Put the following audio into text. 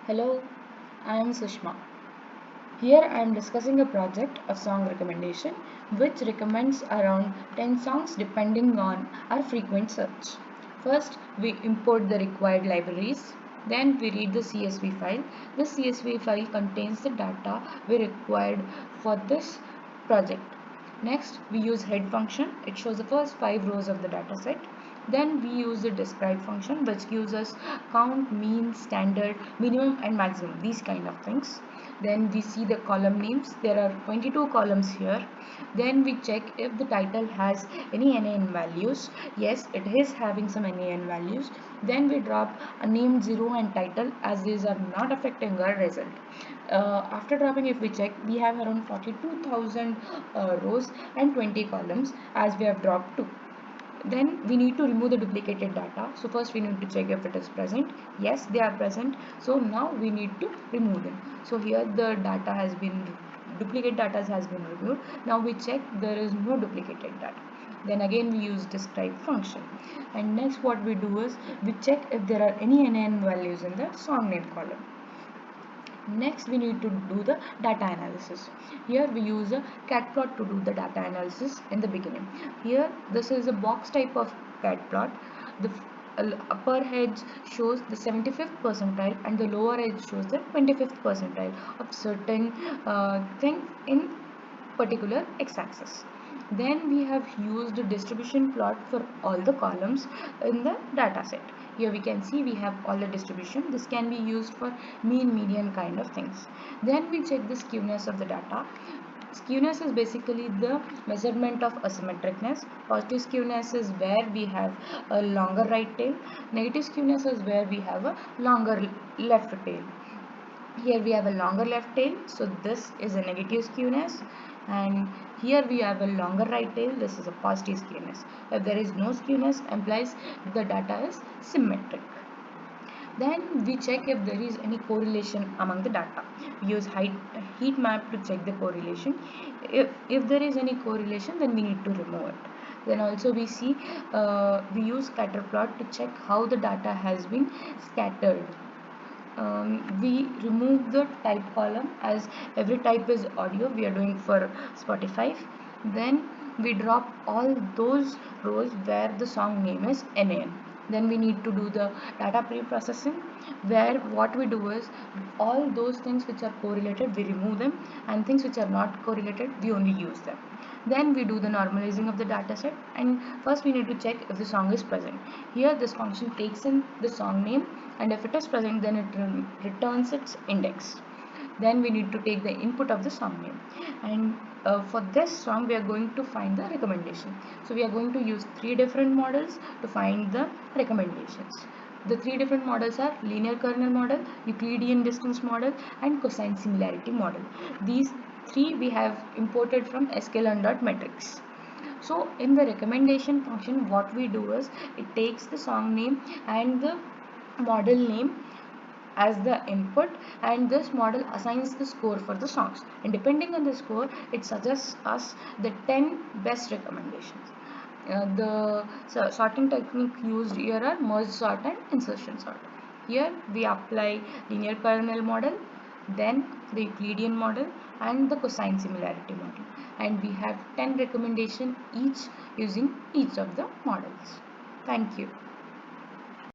Hello, I am Sushma. Here I am discussing a project of song recommendation which recommends around 10 songs depending on our frequent search. First, we import the required libraries. Then we read the CSV file. This CSV file contains the data we required for this project. Next, we use head function. It shows the first 5 rows of the data set. Then we use the describe function which gives us count, mean, standard, minimum and maximum, these kind of things. Then we see the column names. There are 22 columns here. Then we check if the title has any NaN values. Yes, it is having some NaN values. Then we drop a name 0 and title as these are not affecting our result. After dropping, if we check, we have around 42,000 rows and 20 columns as we have dropped 2. Then we need to remove the duplicated data. So first we need to check if it is present. Yes, they are present. So now we need to remove them. So here the data has been, duplicate data has been removed. Now we check there is no duplicated data. Then again we use describe function. And next what we do is we check if there are any NaN values in the song name column. Next we need to do the data analysis. Here we use a catplot to do the data analysis in the beginning. Here this is a box type of catplot. The upper edge shows the 75th percentile and the lower edge shows the 25th percentile of certain thing in particular x-axis. Then we have used a distribution plot for all the columns in the data set. Here we can see we have all the distribution. This can be used for mean, median kind of things. Then we check the skewness of the data. Skewness is basically the measurement of asymmetricness. Positive skewness is where we have a longer right tail. Negative skewness is where we have a longer left tail. Here we have a longer left tail, so this is a negative skewness, and here we have a longer right tail, this is a positive skewness. If there is no skewness, implies the data is symmetric. Then we check if there is any correlation among the data. We use heat map to check the correlation. If there is any correlation, then we need to remove it. Then also we see we use scatter plot to check how the data has been scattered. We remove the type column as every type is audio, we are doing for Spotify. Then we drop all those rows where the song name is NaN. Then we need to do the data pre-processing, where what we do is all those things which are correlated we remove them, and things which are not correlated we only use them. Then we do the normalizing of the dataset, and first we need to check if the song is present. Here this function takes in the song name, and if it is present then it returns its index. Then we need to take the input of the song name, and for this song we are going to find the recommendation. So we are going to use 3 different models to find the recommendations. The 3 different models are linear kernel model, Euclidean distance model, and cosine similarity model. These 3 we have imported from sklearn.metrics. So in the recommendation function, what we do is it takes the song name and the model name as the input, and this model assigns the score for the songs, and depending on the score it suggests us the 10 best recommendations. The sorting technique used here are merge sort and insertion sort. Here we apply linear kernel model, then the Euclidean model, and the cosine similarity model, and we have 10 recommendations each using each of the models. Thank you.